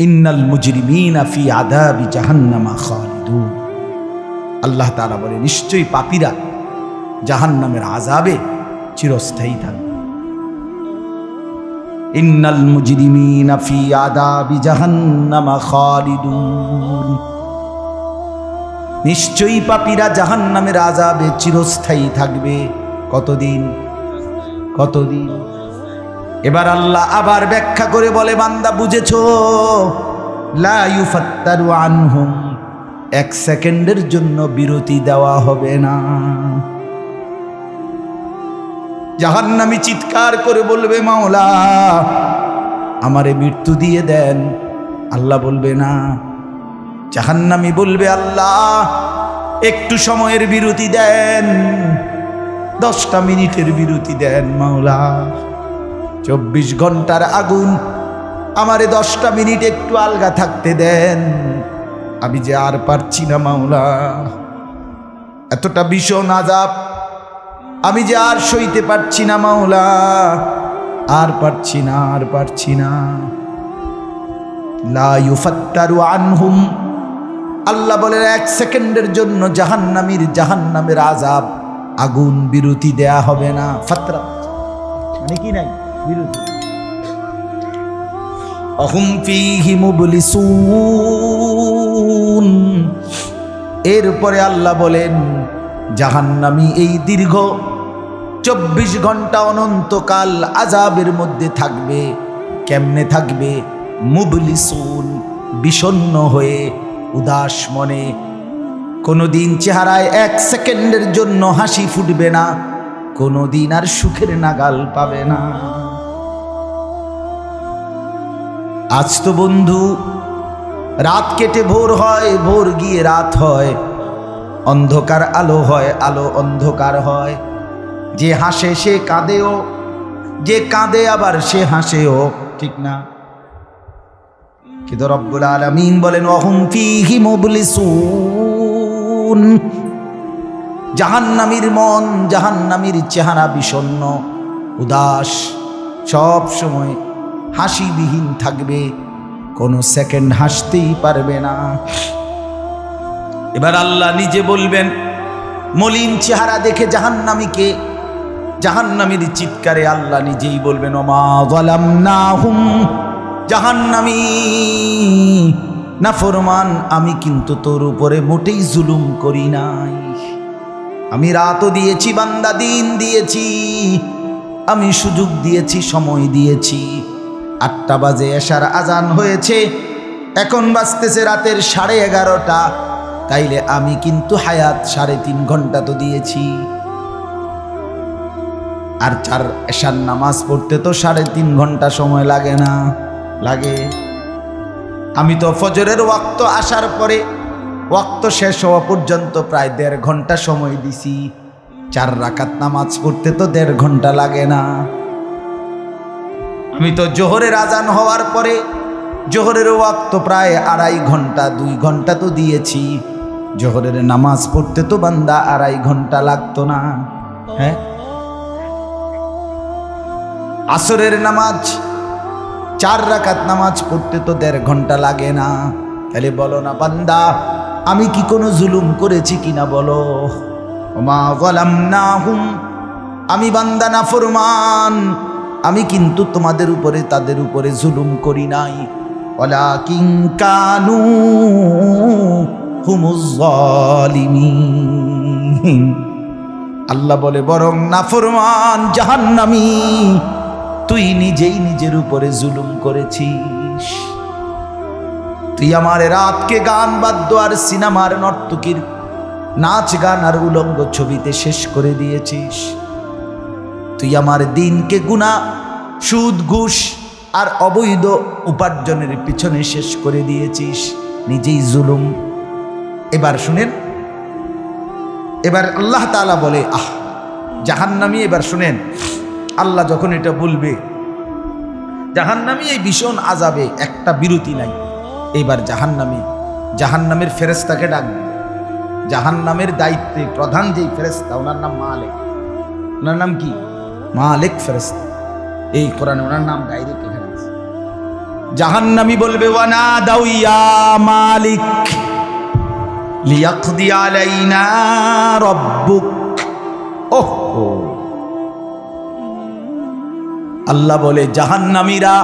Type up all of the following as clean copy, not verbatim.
ইন্নাল মুজরিমিনা ফি আযাবি জাহান্নামা খালিদুন। আল্লাহ তাআলা বলে, নিশ্চয়ই পাপীরা জাহান্নামের আযাবে চিরস্থায়ী থাকবে। ইন্নাল মুজরিমিনা ফি আযাবি জাহান্নামা খালিদুন। নিশ্চয়ই পাপীরা জাহান্নামের আযাবে চিরস্থায়ী থাকবে। কতদিন? কতদিন? এবার আল্লাহ আবার ব্যাখ্যা করে বলে, বান্দা বুঝেছো? লা ইউফাত্তারু আনহুম, এক সেকেন্ডের জন্য বিরতি দেওয়া হবে না। জাহান্নামী চিৎকার করে বলবে, মাওলা আমারে মৃত্যু দিয়ে দেন। আল্লাহ বলবে না। জাহান্নামী বলবে, আল্লাহ একটু সময়ের বিরতি দেন, 10টা মিনিটের বিরতি দেন মাওলা। 24 ঘন্টার আগুন, আমারে 10টা মিনিট একটু আলগা থাকতে দেন, আমি যে আর পারছি না মাওলা। এতটা ভীষণ আযাব আমি যে আর সইতে পারছি না মাওলা, আর পারছি না, আর পারছি না। লা ইউফাত্তারু আনহুম, আল্লাহ বলে এক সেকেন্ডের জন্য জাহান্নামের আযাব, আগুন বিরতি দেয়া হবে না। ফাতরা মানে কি নাই বিরতি। অহুম ফীহি মুবলিসুন। এরপরে আল্লাহ বলেন, জাহান্নামী এই দীর্ঘ 24 ঘন্টা অনন্তকাল আযাবের মধ্যে থাকবে। কেমনে থাকবে? মুবলিসুন, বিষণ্ণ হয়ে, উদাস মনে। কোনোদিন চেহারায় 1 সেকেন্ডের জন্য হাসি ফুটবে না, কোনোদিন আর সুখের নাগাল পাবে না। আজ তো বন্ধু রাত কেটে ভোর হয়, ভোর গিয়ে রাত হয়, অন্ধকার আলো হয়, আলো অন্ধকার হয়। যে হাসে সে কাঁদেও, যে কাঁদে আবার সে হাসেও, ঠিক না? কিন্তু রব্বুল আলামিন বলেন, ওয়াহুম ফীহি মুবলিসুন। জাহান্নামীর মন, জাহান্নামীর চেহারা বিষণ্ণ, উদাস, সব সময় হাসিবিহীন থাকবে, কোনো সেকেন্ড হাসতেই পারবে না। এবার আল্লাহ নিজে বলবেন, মলিন চেহারা দেখে জাহান্নামীকে, জাহান্নামীর চিৎকারে আল্লাহ নিজেই বলবেন, ওমা যালামনাহুম, জাহান্নামী নাফরমান, আমি কিন্তু তোর উপরে মোটেই জুলুম করি নাই। আমি রাতও দিয়েছি বান্দা, দিন দিয়েছি, আমি সুযোগ দিয়েছি, সময় দিয়েছি। 8টা বাজে এশার আজান হয়েছে, এখন বাজতেছে রাতের 11:30। তাইলে আমি কিন্তু হায়াত 3.5 ঘন্টা তো দিয়েছি। আর 4 এশার নামাজ পড়তে তো 3.5 ঘন্টা সময় লাগে না? লাগে। আমি তো ফজরের ওয়াক্ত আসার পরে ওয়াক্ত শেষ হওয়া পর্যন্ত প্রায় 1.5 ঘন্টা সময় দিছি। 4 রাকাত নামাজ পড়তে তো 1.5 ঘন্টা লাগে না? আমি তো জোহরের আজান হওয়ার পরে জোহরের ওয়াক্ত প্রায় 2.5 ঘন্টা, 2 ঘন্টা তো দিয়েছি। জোহরের নামাজ পড়তে তো বান্দা 2.5 ঘন্টা লাগতো না? হ্যাঁ। আসরের নামাজ 4 রাকাত নামাজ পড়তে তো 1.5 ঘন্টা লাগে না? তাহলে বলো না বান্দা, আমি কি কোনো জুলুম করেছি কিনা বলো? ওমা যালামনাহুম, আমি বান্দা নাফরমান, আমি কিন্তু তোমাদের উপরে, তাদের উপরে জুলুম করি নাই। ওয়ালাকিন কানু হুমুজ জালিমিন। আল্লাহ বলে, বরং নাফরমান জাহান্নামী, তুই নিজেই নিজের উপরে জুলুম করেছিস। তুই আমার রাতকে গান বাদ্য আর সিনেমার নর্তকীর নাচ গান আর উলঙ্গ ছবিতে শেষ করে দিয়েছিস। তুই আমার দিনকে গুনাহ, সুদ, ঘুষ আর অবৈধ উপার্জনের পিছনে শেষ করে দিয়েছিস। নিজেই জুলুম। এবার শুনেন, এবার আল্লাহ তাআলা বলে, জাহান্নামী, এবার শুনেন, আল্লাহ যখন এটা বলবে, জাহান্নামী এই ভীষণ আযাবে একটা বিরতি নাই। এবার জাহান্নামের ফেরেশতাকে ডাকবে। জাহান্নামের দায়িত্বে প্রধান যেই ফেরেশতা, ওনার নাম মালিক। ওনার নাম কি? মালিক ফেরেশতা। এই কোরআনে ওনার নাম ডাইরেক্ট এখানে আছে। জাহান্নামী বলবে ওয়ানা দাউ ইয়া মালিক লিয়াকদি আলাইনা রাব্বুক। ওহো, আল্লাহ বলে জাহান্নামীরা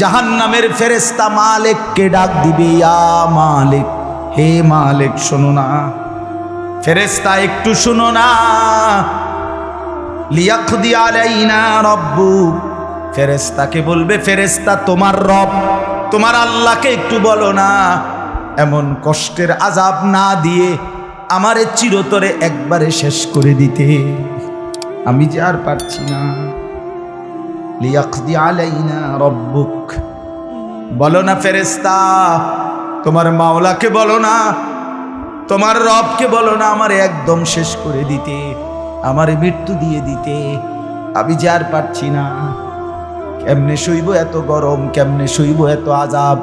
জাহান্নামের ফেরেশতা মালিককে ডাক দিবে, ইয়া মালিক, হে মালিক শোনো না, ফেরেশতা একটু শোনো না। লিয়াকদি আলাইনা রাব্বুক, ফেরেশতাকে বলবে, ফেরেশতা তোমার রব তোমার আল্লাহকে একটু বলো না এমন কষ্টের আযাব না দিয়ে আমারে চিরতরে একবারে শেষ করে দিতে, আমি যে আর পারছি না। লিয়াকদি আলাইনা রাব্বুক, বলো না ফেরেশতা, তোমার মাওলাকে বলো না, তোমার রবকে বলো না আমারে একদম শেষ করে দিতে, আমারে মৃত্যু দিয়ে দিতে, আমি যে আর পারছি না। কেমনে সইব এত গরম, কেমনে সইব এত আযাব।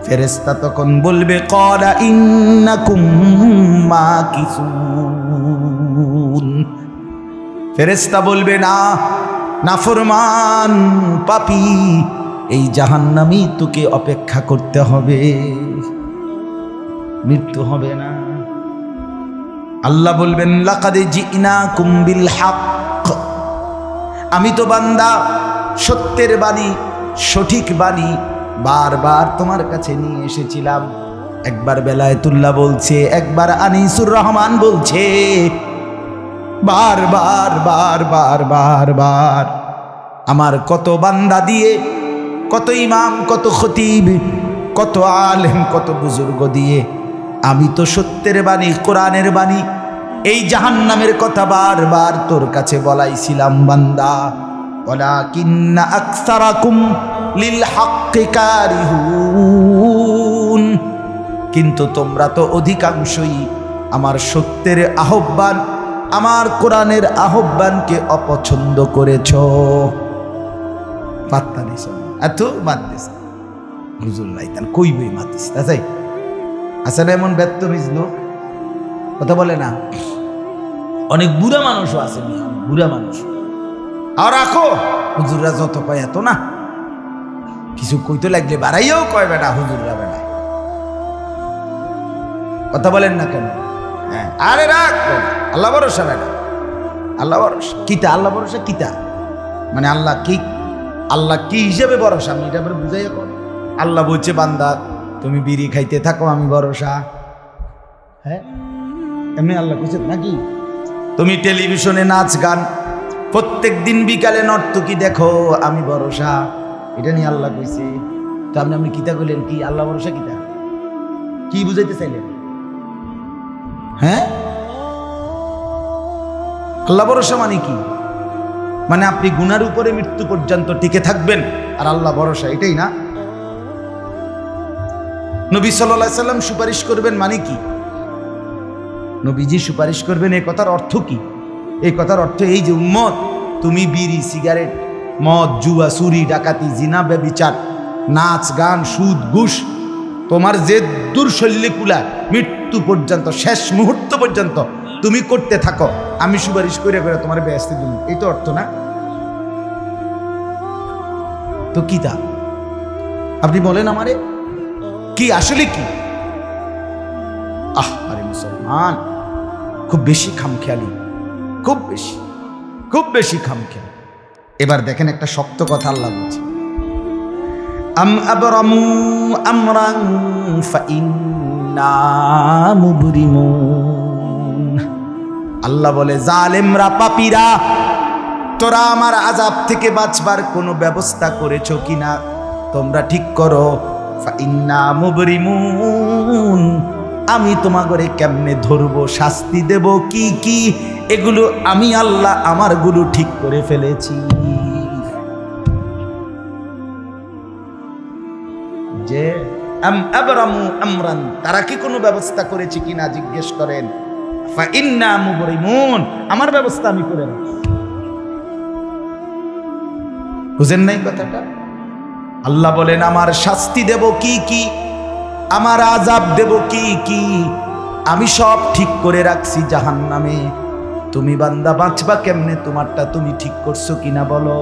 ফেরেশতা তখন বলবে ক্বালা ইন্নাকুম মাকিসুন, ফেরেশতা বলবে না নাফরমান পাপী, এই জাহান্নামী তোকে অপেক্ষা করতে হবে, মৃত্যু হবে না। আল্লাহ বলবেন লাকাদ জিনাকুম বিল হক, আমি তো বান্দা সত্যের বাণী সঠিক বাণী বারবার তোমার কাছে নিয়ে এসেছিলাম। একবার বেলায়েতুল্লাহ বলছে, একবার আনিসুর রহমান বলছে, বারবার বারবার বারবার আমার কত বান্দা দিয়ে, কত ইমাম, কত খতিব, কত আলেম, কত বুজুর্গ দিয়ে আমি তো সত্যের বাণী কোরআনের বাণী এই জাহান্নামের কথা বারবার তোর কাছে বলাইছিলাম বান্দা। ওয়ালাকিন্না আকসারাকুম লিল হাক্কি কারিহুন, কিন্তু তোমরা তো অধিকাংশই আমার সত্যের আহ্বান, আমার কোরআনের আহ্বানকে অপছন্দ করেছ। পাত্তা দিছ এত বাদ দিস হুজুর নাই তান কইবই মাতিস তাই আসলে এমন ব্যর্থ লোক কথা বলে না। অনেক বুড়া মানুষও আছে, বুড়া মানুষ আর রাখো হুজুররা যত কয় এত না, কিছু কইতে লাগলে বাড়াইয়াও কয় বেটা হুজুররা বেটা, কথা বলেন না কেন? হ্যাঁ আরে রাখ, আল্লাহ ভরসা বেটা, আল্লাহ ভরসা কিতা, আল্লাহ ভরসা কিতা মানে আল্লাহ কি, আল্লাহ কি হিসেবে ভরসা আমি এটা বুঝাই। এখন আল্লাহ বলছে বান্দা তুমি বিড়ি খাইতে থাকো আমি ভরসা, হ্যাঁ এমনি আল্লাহ কইছে নাকি? তুমি টেলিভিশনে নাচ গান প্রত্যেক দিন বিকালে নর্তকী দেখো আমি ভরসা, এটা নিয়ে আল্লাহ কইছে। তো আপনি কিতা কইলেন কি আল্লাহ ভরসা কিতা, কি বুঝাইতে চাইলেন? হ্যাঁ আল্লাহ ভরসা মানে কি? মানে আপনি গুনার উপরে মৃত্যু পর্যন্ত টিকে থাকবেন আর আল্লাহ ভরসা, এটাই না? নবী সাল্লাল্লাহু আলাইহি সাল্লাম সুপারিশ করবেন মানে কি? নবীজি সুপারিশ করবেন এই কথার অর্থ কি? এই কথার অর্থ এই যে উম্মত তুমি বিড়ি সিগারেট মদ জুয়া চুরি ডাকাতি জিনা ব্যভিচার নাচ গান সুদ ঘুষ তোমার যে দুর্শল্যে কুলায় মৃত্যু পর্যন্ত শেষ মুহূর্ত পর্যন্ত তুমি করতে থাকো, আমি সুপারিশ করে করে তোমার বেহেশতে দিব, এই তো অর্থ না? তো কি তা আপনি বলেন আমারে কি আসলে কি? আরে মুসলমান খুব বেশি খামখেয়ালি, খুব বেশি খামখেয়ালি। এবার দেখেন একটা শক্ত কথা আল্লাহ বলছে, আম আবরামু আমরান ফাইন্না মুবরিমুন। আল্লাহ বলে জালেমরা পাপীরা তোরা আমার আযাব থেকে বাঁচবার কোনো ব্যবস্থা করেছো কিনা তোমরা ঠিক করো। ফাইন্না মুবরিমুন, আমি তোমাগরে কেমনে ধরবো, শাস্তি দেব কি কি, এগুলো আমি আল্লাহ আমার গুলো ঠিক করে ফেলেছি। যে আবরামু আমরান, তারা কি কোনো ব্যবস্থা করেছে কিনা জিজ্ঞেস করেন। ফাইন্না মুবরিমুন, আমার ব্যবস্থা আমি করে রাখছি। বুঝেন নাই কথাটা? আল্লাহ বলেন আমার শাস্তি দেব কি কি, আমার আযাব দেব কি কি, আমি সব ঠিক করে রাখছি জাহান্নামে। তুমি বান্দা বাঁচবা কেমনে তোমারটা তুমি ঠিক করছো কিনা বলো।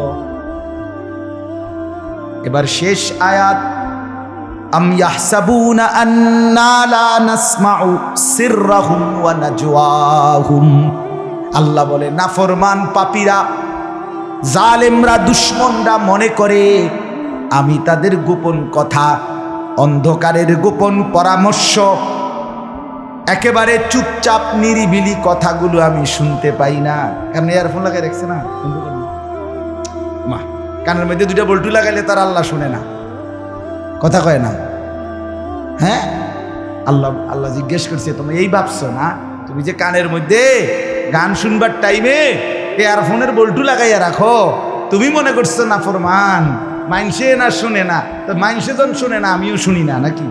এবার শেষ আয়াত, আম ইয়াহসাবুনা আন্না লা নাসমাউ সিররাহুম ওয়া নাজওয়াহুম। আল্লাহ বলে নাফরমান পাপীরা, জালেমরা, দুশমনরা মনে করে আমি তাদের গোপন কথা, অন্ধকারের গোপন পরামর্শ, একেবারে চুপচাপ নিরিবিলি কথাগুলো আমি শুনতে পাই না। কেমন ইয়ারফোন লাগাই রাখছে না, মা কানের মধ্যে দুটা বল্টু লাগাইলে তার আল্লাহ শুনে না, কথা কয় না। হ্যাঁ, আল্লাহ জিজ্ঞেস করছে তুমি এই ভাবছো না, তুমি যে কানের মধ্যে গান শুনবার টাইমে ইয়ারফোনের বল্টু লাগাইয়া রাখো, তুমি মনে করছো না ফরমান মাইনসে না শুনে না, তো মাইনসে যখন শুনে না আমিও শুনি না নাকি?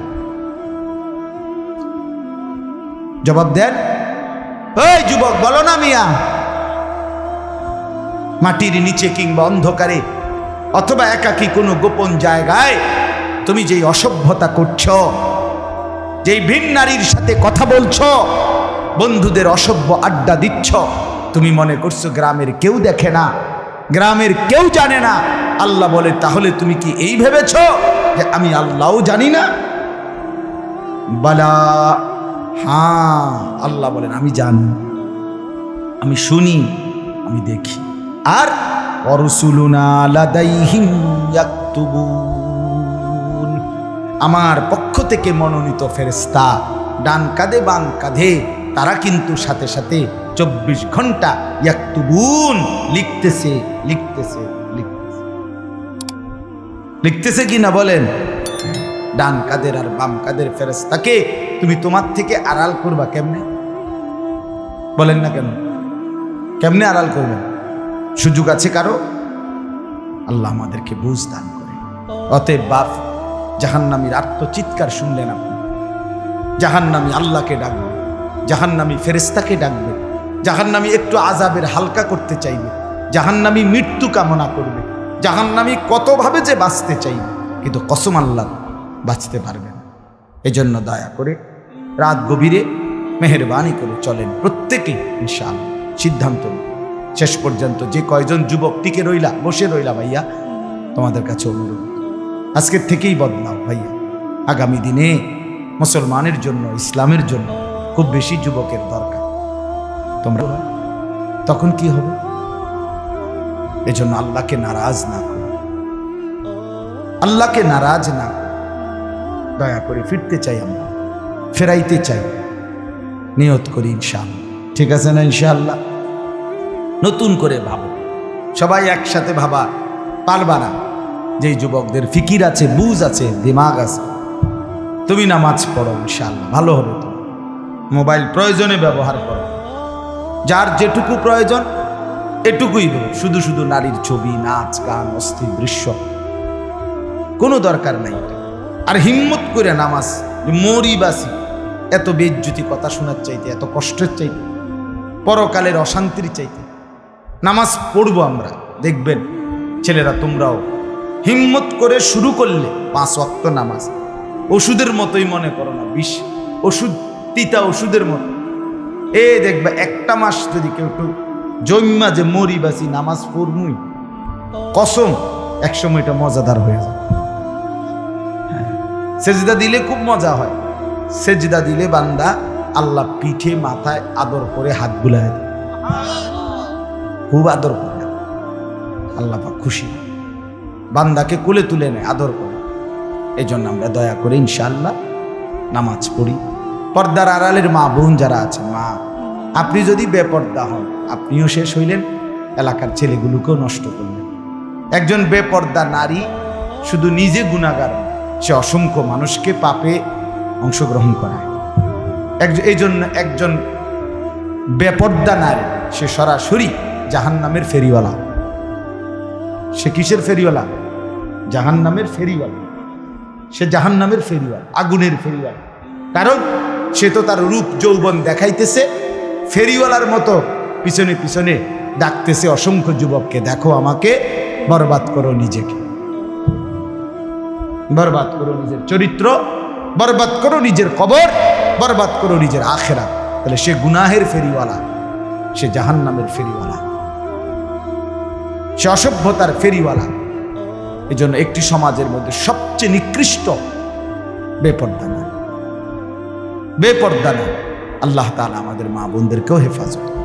জবাব দেন, ওই যুবক বলো না মিয়া, মাটির নিচে কিংবা অন্ধকারে অথবা একাকী কোনো গোপন জায়গায় তুমি যেই অসভ্যতা করছো, যেই ভিন নারীর সাথে কথা বলছো, বন্ধুদের অসভ্য আড্ডা দিচ্ছ, তুমি মনে করছো গ্রামের কেউ দেখে না, গ্রামের কেউ জানে না। আল্লাহ বলে তাহলে তুমি কি এই ভেবেছো যে আমি আল্লাহও জানি না? বালা, হ্যাঁ, আল্লাহ বলেন আমি জানি, আমি শুনি, আমি দেখি। আর অরসুলুনা লাদাইহিম ইয়াকতুবুন, আমার পক্ষ থেকে মনোনীত ফেরেশতা ডান কাঁধে বাম কাঁধে, তারা কিন্তু সাথে সাথে 24 ঘন্টা ইয়াকতুবুন, লিখতেছে লিখতেছে লিখতেছে লিখতেছে কি না বলেন? ডান কাদের আর বাম কাদের ফেরেশতাকে তুমি তোমার থেকে আড়াল করবা কেমনে? বলেন না কেন, কেমনে আড়াল করবেন? সুযোগ আছে কারো? আল্লাহ আমাদেরকে বুঝ দান করে। অতএব বাপ, জাহান্নামীর আর্তচিৎকার শুনলেন আপনি, জাহান্নামী আল্লাহকে ডাকবে, জাহান্নামী ফেরেশতাকে ডাকবে, জাহান্নামী একটু আযাবের হালকা করতে চাইবে, জাহান্নামী মৃত্যু কামনা করবে, জাহান্নামী কতভাবে যে বাঁচতে চাইবে, কিন্তু কসম আল্লাহ বাঁচতে পারবে না। এজন্য দয়া করে রাত গভীরে মেহেরবানি করে চলেন প্রত্যেকে, ইনশাআল্লাহ সিদ্ধান্ত নিন। শেষ পর্যন্ত যে কয়জন যুবক টিকে রইলা, বসে রইলা, ভাইয়া তোমাদের কাছে অনুরোধ, আজকের থেকেই বদলাও ভাইয়া। আগামী দিনে মুসলমানের জন্য, ইসলামের জন্য খুব বেশি যুবকের দরকার। তোমরা তখন কি হবে? এজন্য আল্লাহকে নারাজ না করো, আল্লাহকে নারাজ না করো। দয়া করে ফিরতে চাই, আমরা ফেরাইতে চাই, নিয়ত করি ইনশাআল্লাহ। ঠিক আছে না? ইনশাআল্লাহ নতুন করে ভাবো, সবাই একসাথে ভাবা পারবা না। যেই যুবকদের ফিকির আছে, বুঝ আছে, দিমাগ আছে, তুমি নামাজ পড়ো, ইনশাআল্লাহ ভালো হবে। তুমি মোবাইল প্রয়োজনে ব্যবহার করো, যার যেটুকু প্রয়োজন এটুকুই দেবো। শুধু শুধু নারীর ছবি, নাচ, গান, অস্থির দৃশ্য কোনো দরকার নাই। আর হিম্মত করে নামাজ, মরি বাসি, এত বেজ্জুতি কথা শোনার চাইতে, এত কষ্টের চাইতে, পরকালের অশান্তির চাইতে নামাজ পড়বো আমরা। দেখবেন ছেলেরা তোমরাও হিম্মত করে শুরু করলে 5 ওয়াক্ত নামাজ ওষুধের মতোই মনে করো না, বিষ ওষুধ, তিতা ওষুধের মতো। দেখবে একটা মাস যদি কেউ একটু জন্মা যে মরি বাসি নামাজ পড়মুই, কসম একসময় এটা মজাদার হয়ে যায়। সেজদা দিলে খুব মজা হয়, সেজদা দিলে বান্দা আল্লাহ পিঠে মাথায় আদর করে হাত বুলায় দেয়, খুব আদর করে আল্লাহ পাক খুশি, বান্দাকে কোলে তুলে নেয়, আদর করে। এই জন্য আমরা দয়া করে ইনশাআল্লাহ নামাজ পড়ি। পর্দার আড়ালের মা বোন যারা আছে, মা আপনি যদি বেপর্দা হন, আপনিও শেষ হইলেন, এলাকার ছেলেগুলোকেও নষ্ট করলেন। একজন বেপর্দা নারী শুধু নিজে গুনাহগার, সে অসংখ্য মানুষকে পাপে অংশগ্রহণ করায়। এই জন্য একজন বেপর্দা নারী সে সরাসরি জাহান্নামের ফেরিওয়ালা। সে কিসের ফেরিওয়ালা? জাহান্নামের ফেরিওয়ালা। সে জাহান্নামের ফেরিওয়ালা, আগুনের ফেরিওয়ালা। কারণ সে তো তার রূপ যৌবন দেখাইতেছে, ফেরিওয়ালার মতো পিছনে পিছনে ডাকতেছে অসংখ্য যুবককে, দেখো আমাকে, বরবাদ করো নিজেকে, বরবাদ করো নিজের চরিত্র, বরবাদ করো নিজের কবর, বরবাদ করো নিজের আখিরাত। তাহলে সে গুনাহের ফেরিওয়ালা, সে জাহান্নামের ফেরিওয়ালা, সে অসভ্যতার ফেরিওয়ালা। এই জন্য একটি সমাজের মধ্যে সবচেয়ে নিকৃষ্ট বেপর্দা না। আল্লাহ তাআলা আমাদের মা বোনদেরকেও হেফাজত।